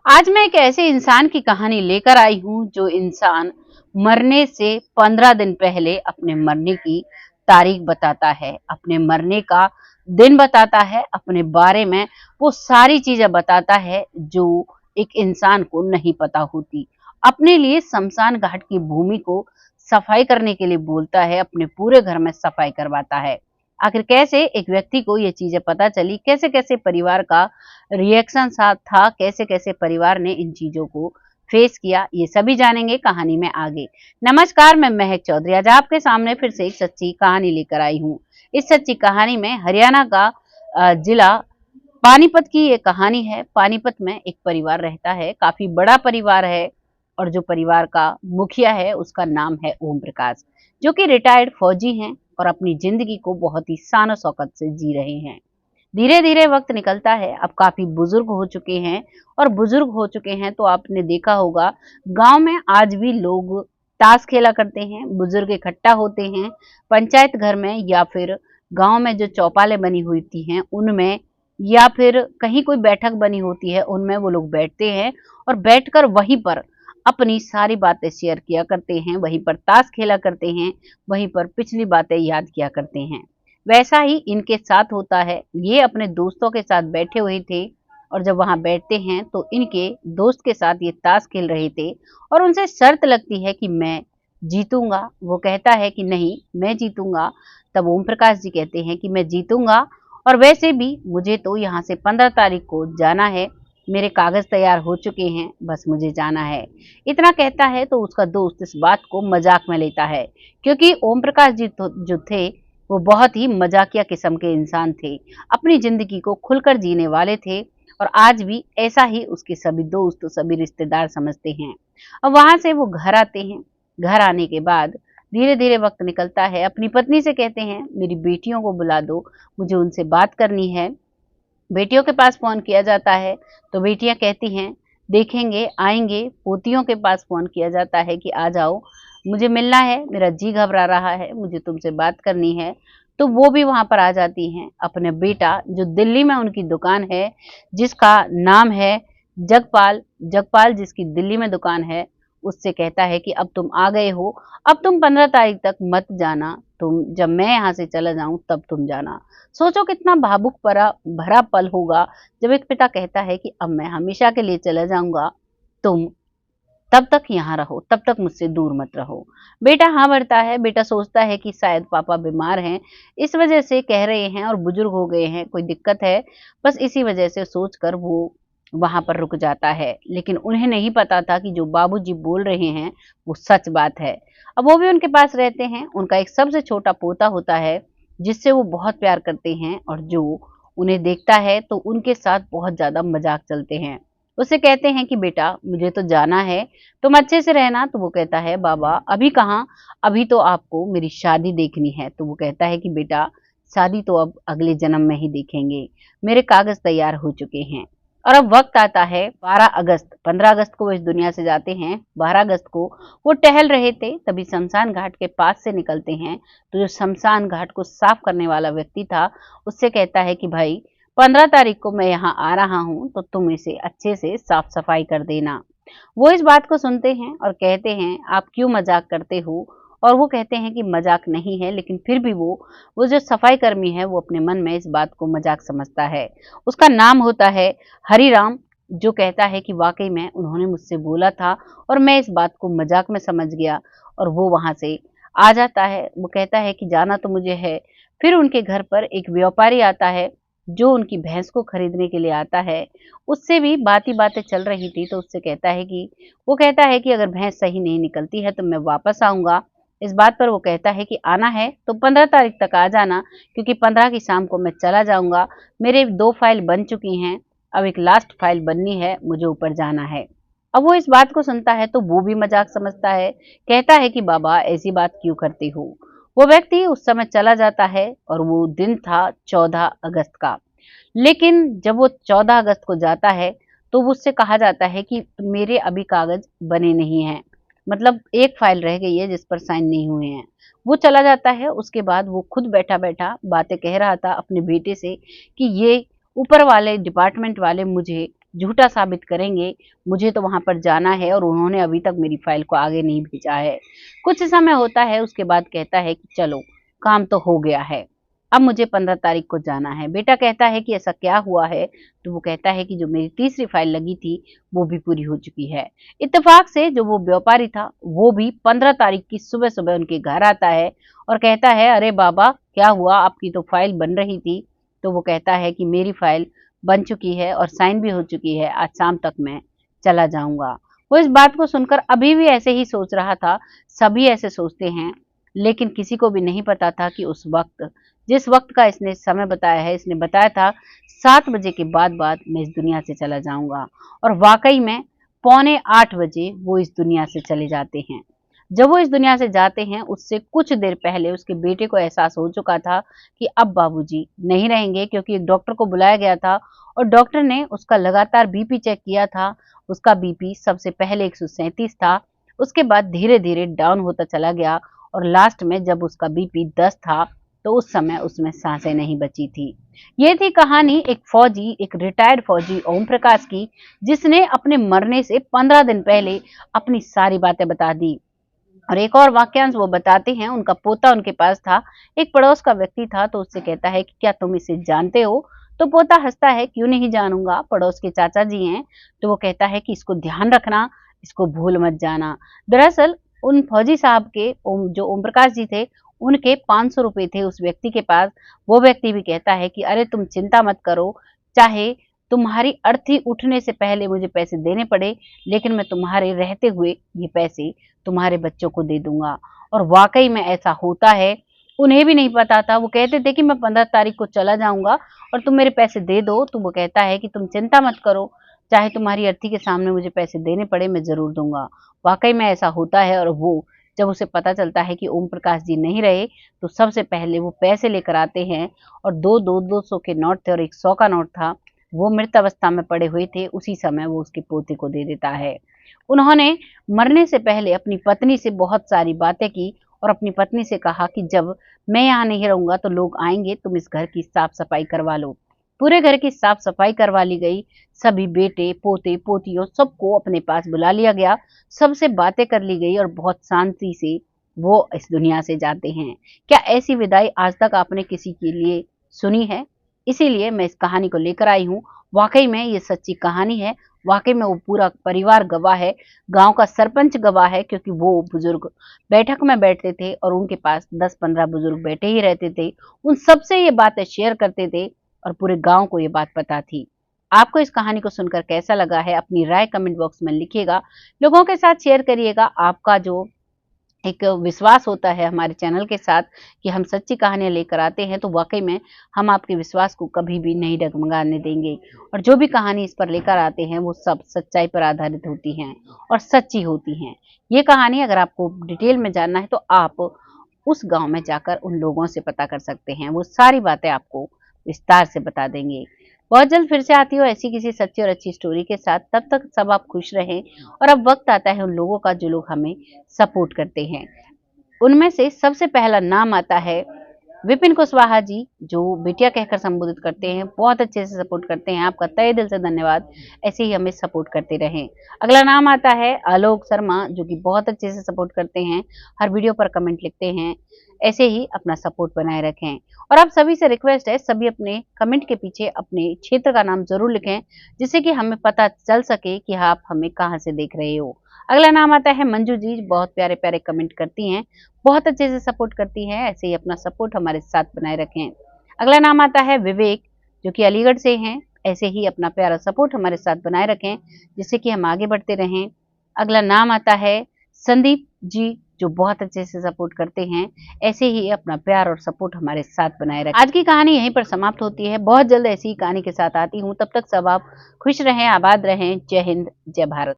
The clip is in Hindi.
आज मैं एक ऐसे इंसान की कहानी लेकर आई हूँ जो इंसान मरने से 15 दिन पहले अपने मरने की तारीख बताता है, अपने मरने का दिन बताता है, अपने बारे में वो सारी चीजें बताता है जो एक इंसान को नहीं पता होती। अपने लिए शमशान घाट की भूमि को सफाई करने के लिए बोलता है, अपने पूरे घर में सफाई करवाता है। आखिर कैसे एक व्यक्ति को ये चीजें पता चली, कैसे कैसे परिवार का रिएक्शन साथ था, कैसे कैसे परिवार ने इन चीजों को फेस किया, ये सभी जानेंगे कहानी में आगे। नमस्कार, मैं महक चौधरी आज आपके सामने फिर से एक सच्ची कहानी लेकर आई हूँ। इस सच्ची कहानी में हरियाणा का जिला पानीपत की ये कहानी है। पानीपत में एक परिवार रहता है, काफी बड़ा परिवार है, और जो परिवार का मुखिया है उसका नाम है ओम प्रकाश, जो कि रिटायर्ड फौजी हैं और अपनी जिंदगी को बहुत ही शान शौकत से जी रहे हैं। धीरे धीरे वक्त निकलता है, अब काफी बुजुर्ग हो चुके हैं, और बुजुर्ग हो चुके हैं तो आपने देखा होगा गांव में आज भी लोग ताश खेला करते हैं, बुजुर्ग इकट्ठा होते हैं पंचायत घर में, या फिर गांव में जो चौपालें बनी होती हैं उनमें, या फिर कहीं कोई बैठक बनी होती है उनमें वो लोग बैठते हैं और बैठकर वहीं पर अपनी सारी बातें शेयर किया करते हैं, वहीं पर ताश खेला करते हैं, वहीं पर पिछली बातें याद किया करते हैं। वैसा ही इनके साथ होता है। ये अपने दोस्तों के साथ बैठे हुए थे, और जब वहां बैठते हैं तो इनके दोस्त के साथ ये ताश खेल रहे थे, और उनसे शर्त लगती है कि मैं जीतूंगा। वो कहता है कि नहीं, मैं जीतूंगा। तब ओम प्रकाश जी कहते हैं कि मैं जीतूंगा, और वैसे भी मुझे तो यहाँ से 15 तारीख को जाना है, मेरे कागज तैयार हो चुके हैं, बस मुझे जाना है। इतना कहता है तो उसका दोस्त इस बात को मजाक में लेता है, क्योंकि ओम प्रकाश जी तो जो थे वो बहुत ही मजाकिया किस्म के इंसान थे, अपनी जिंदगी को खुलकर जीने वाले थे, और आज भी ऐसा ही उसके सभी दोस्त, सभी रिश्तेदार समझते हैं। अब वहां से वो घर आते हैं। घर आने के बाद धीरे धीरे वक्त निकलता है, अपनी पत्नी से कहते हैं मेरी बेटियों को बुला दो, मुझे उनसे बात करनी है। बेटियों के पास फोन किया जाता है तो बेटियां कहती हैं देखेंगे, आएंगे। पोतियों के पास फोन किया जाता है कि आ जाओ, मुझे मिलना है, मेरा जी घबरा रहा है, मुझे तुमसे बात करनी है। तो वो भी वहां पर आ जाती हैं। अपने बेटा जो दिल्ली में उनकी दुकान है, जिसका नाम है जगपाल, जगपाल जिसकी दिल्ली में दुकान है, उससे कहता है कि अब तुम आ गए हो, अब तुम 15 तारीख तक मत जाना, तुम जब मैं यहाँ से चला जाऊं तब तुम जाना। सोचो कितना भावुक भरा भरा पल होगा जब एक पिता कहता है कि अब मैं हमेशा के लिए चला जाऊंगा, तुम तब तक यहाँ रहो, तब तक मुझसे दूर मत रहो। बेटा हाँ भरता है। बेटा सोचता है कि शायद पापा बीमार हैं, इस वजह से कह रहे हैं, और बुजुर्ग हो गए हैं, कोई दिक्कत है, बस इसी वजह से सोचकर वो वहां पर रुक जाता है। लेकिन उन्हें नहीं पता था कि जो बाबूजी बोल रहे हैं वो सच बात है। अब वो भी उनके पास रहते हैं। उनका एक सबसे छोटा पोता होता है जिससे वो बहुत प्यार करते हैं, और जो उन्हें देखता है तो उनके साथ बहुत ज्यादा मजाक चलते हैं। उससे कहते हैं कि बेटा मुझे तो जाना है, तुम अच्छे से रहना। तो वो कहता है बाबा अभी कहाँ, अभी तो आपको मेरी शादी देखनी है। तो वो कहता है कि बेटा शादी तो अब अगले जन्म में ही देखेंगे, मेरे कागज तैयार हो चुके हैं। और अब वक्त आता है 12 अगस्त, 15 अगस्त को वो इस दुनिया से जाते हैं, 12 अगस्त को वो टहल रहे थे, तभी शमशान घाट के पास से निकलते हैं। तो जो शमशान घाट को साफ करने वाला व्यक्ति था उससे कहता है कि भाई 15 तारीख को मैं यहाँ आ रहा हूँ, तो तुम इसे अच्छे से साफ सफाई कर देना। वो इस बात को सुनते हैं और कहते हैं आप क्यों मजाक करते हो। और वो कहते हैं कि मजाक नहीं है, लेकिन फिर भी वो जो सफाई कर्मी है वो अपने मन में इस बात को मजाक समझता है। उसका नाम होता है हरिराम, जो कहता है कि वाकई में उन्होंने मुझसे बोला था और मैं इस बात को मजाक में समझ गया, और वो वहां से आ जाता है। वो कहता है कि जाना तो मुझे है। फिर उनके घर पर एक व्यापारी आता है जो उनकी भैंस को खरीदने के लिए आता है। उससे भी बाती बातें चल रही थी, तो उससे कहता है कि वो कहता है कि अगर भैंस सही नहीं निकलती है तो मैं वापस आऊंगा। इस बात पर वो कहता है कि आना है तो 15 तारीख तक आ जाना, क्योंकि 15 की शाम को मैं चला जाऊंगा। मेरे 2 फाइल बन चुकी हैं, अब एक लास्ट फाइल बननी है, मुझे ऊपर जाना है। अब वो इस बात को सुनता है तो वो भी मजाक समझता है, कहता है कि बाबा ऐसी बात क्यों करते हो। वो व्यक्ति उस समय चला जाता है, और वो दिन था 14 अगस्त का। लेकिन जब वो 14 अगस्त को जाता है तो उससे कहा जाता है कि मेरे अभी कागज बने नहीं हैं, मतलब एक फाइल रह गई है जिस पर साइन नहीं हुए हैं। वो चला जाता है। उसके बाद वो खुद बैठा बैठा बातें कह रहा था अपने बेटे से कि ये ऊपर वाले डिपार्टमेंट वाले मुझे झूठा साबित करेंगे। मुझे तो वहां पर जाना है और उन्होंने अभी तक मेरी फाइल को आगे नहीं भेजा है। कुछ समय होता है, उसके बाद कहता है कि चलो काम तो हो गया है, अब मुझे 15 तारीख को जाना है। बेटा कहता है कि ऐसा क्या हुआ है? तो वो कहता है कि जो मेरी तीसरी फाइल लगी थी वो भी पूरी हो चुकी है। इत्तेफाक से जो वो व्यापारी था वो भी 15 तारीख की सुबह सुबह उनके घर आता है और कहता है, अरे बाबा क्या हुआ, आपकी तो फाइल बन रही थी। तो वो कहता है कि मेरी फाइल बन चुकी है और साइन भी हो चुकी है, आज शाम तक मैं चला जाऊंगा। वो इस बात को सुनकर अभी भी ऐसे ही सोच रहा था। सभी ऐसे सोचते हैं, लेकिन किसी को भी नहीं पता था कि उस वक्त, जिस वक्त का इसने समय बताया है, इसने बताया था 7 बजे के बाद मैं इस दुनिया से चला जाऊंगा। और वाकई में 7:45 बजे वो इस दुनिया से चले जाते हैं। जब वो इस दुनिया से जाते हैं उससे कुछ देर पहले उसके बेटे को एहसास हो चुका था कि अब बाबूजी नहीं रहेंगे, क्योंकि डॉक्टर को बुलाया गया था और डॉक्टर ने उसका लगातार बीपी चेक किया था। उसका बीपी सबसे पहले 137 था, उसके बाद धीरे धीरे डाउन होता चला गया और लास्ट में जब उसका बीपी 10 था तो उस समय उसमें सांसें नहीं बची थी। ये थी कहानी एक फौजी, एक रिटायर्ड फौजी ओम प्रकाश की, जिसने अपने मरने से 15 दिन पहले अपनी सारी बातें बता दी। और एक और वाक्यांश वो बताते हैं, उनका पोता उनके पास था। एक पड़ोस का व्यक्ति था तो उससे कहता है कि क्या तुम इसे जानते हो? तो पोता हंसता है, क्यों नहीं जानूंगा, पड़ोस के चाचा जी हैं। तो वो कहता है कि इसको ध्यान रखना, इसको भूल मत जाना। दरअसल उन फौजी साहब के जो ओम प्रकाश जी थे, उनके 500 रुपए थे उस व्यक्ति के पास। वो व्यक्ति भी कहता है कि अरे तुम चिंता मत करो, चाहे तुम्हारी अर्थी उठने से पहले मुझे पैसे देने पड़े, लेकिन मैं तुम्हारे रहते हुए ये पैसे तुम्हारे बच्चों को दे दूंगा। और वाकई में ऐसा होता है। उन्हें भी नहीं पता था, वो कहते थे कि मैं 15 तारीख को चला जाऊंगा और तुम मेरे पैसे दे दो। तो वो कहता है कि तुम चिंता मत करो, चाहे तुम्हारी अर्थी के सामने मुझे पैसे देने पड़े, मैं जरूर दूंगा। वाकई में ऐसा होता है। और वो जब उसे पता चलता है कि ओम प्रकाश जी नहीं रहे, तो सबसे पहले वो पैसे लेकर आते हैं और दो 200 के नोट थे और एक 100 का नोट था, वो मृत अवस्था में पड़े हुए थे। उसी समय वो उसके पोते को दे देता है। उन्होंने मरने से पहले अपनी पत्नी से बहुत सारी बातें की और अपनी पत्नी से कहा कि जब मैं यहाँ नहीं रहूंगा तो लोग आएंगे, तुम इस घर की साफ सफाई करवा लो। पूरे घर की साफ सफाई करवा ली गई। सभी बेटे पोते पोतियों सबको अपने पास बुला लिया गया, सबसे बातें कर ली गई और बहुत शांति से वो इस दुनिया से जाते हैं। क्या ऐसी विदाई आज तक आपने किसी के लिए सुनी है? इसीलिए मैं इस कहानी को लेकर आई हूँ। वाकई में ये सच्ची कहानी है। वाकई में वो पूरा परिवार गवाह है, गांव का सरपंच गवाह है, क्योंकि वो बुजुर्ग बैठक में बैठते थे और उनके पास 10-15 बुजुर्ग बैठे ही रहते थे। उन सबसे ये बातें शेयर करते थे और पूरे गांव को ये बात पता थी। आपको इस कहानी को सुनकर कैसा लगा है? अपनी राय कमेंट बॉक्स में लिखिएगा, लोगों के साथ शेयर करिएगा। आपका जो एक विश्वास होता है हमारे चैनल के साथ कि हम सच्ची कहानियां लेकर आते हैं, तो वाकई में हम आपके विश्वास को कभी भी नहीं डगमगाने देंगे। और जो भी कहानी इस पर लेकर आते हैं वो सब सच्चाई पर आधारित होती हैं और सच्ची होती हैं। ये कहानी अगर आपको डिटेल में जानना है तो आप उस गांव में जाकर उन लोगों से पता कर सकते हैं, वो सारी बातें आपको विस्तार से बता देंगे। बहुत जल्द फिर से आती हो ऐसी किसी सच्ची और अच्छी स्टोरी के साथ। तब तक सब आप खुश रहें। और अब वक्त आता है उन लोगों का जो लोग हमें सपोर्ट करते हैं। उनमें से सबसे पहला नाम आता है विपिन कुशवाहा जी, जो बिटिया कहकर संबोधित करते हैं, बहुत अच्छे से सपोर्ट करते हैं। आपका तहे दिल से धन्यवाद, ऐसे ही हमें सपोर्ट करते रहें। अगला नाम आता है आलोक शर्मा, जो कि बहुत अच्छे से सपोर्ट करते हैं, हर वीडियो पर कमेंट लिखते हैं। ऐसे ही अपना सपोर्ट बनाए रखें। और आप सभी से रिक्वेस्ट है, सभी अपने कमेंट के पीछे अपने क्षेत्र का नाम जरूर लिखें, जिससे कि हमें पता चल सके कि आप हमें कहाँ से देख रहे हो। अगला नाम आता है मंजू जी, बहुत प्यारे प्यारे कमेंट करती हैं, बहुत अच्छे से सपोर्ट करती हैं। ऐसे ही अपना सपोर्ट हमारे साथ बनाए रखें। अगला नाम आता है विवेक, जो कि अलीगढ़ से हैं। ऐसे ही अपना प्यारा सपोर्ट हमारे साथ बनाए रखें, जिससे कि हम आगे बढ़ते रहें। अगला नाम आता है संदीप जी, जो बहुत अच्छे से सपोर्ट करते हैं। ऐसे ही अपना प्यार और सपोर्ट हमारे साथ बनाए रखें। आज की कहानी यहीं पर समाप्त होती है। बहुत जल्द ऐसी ही कहानी के साथ आती हूँ। तब तक सब आप खुश रहें, आबाद रहें। जय हिंद, जय भारत।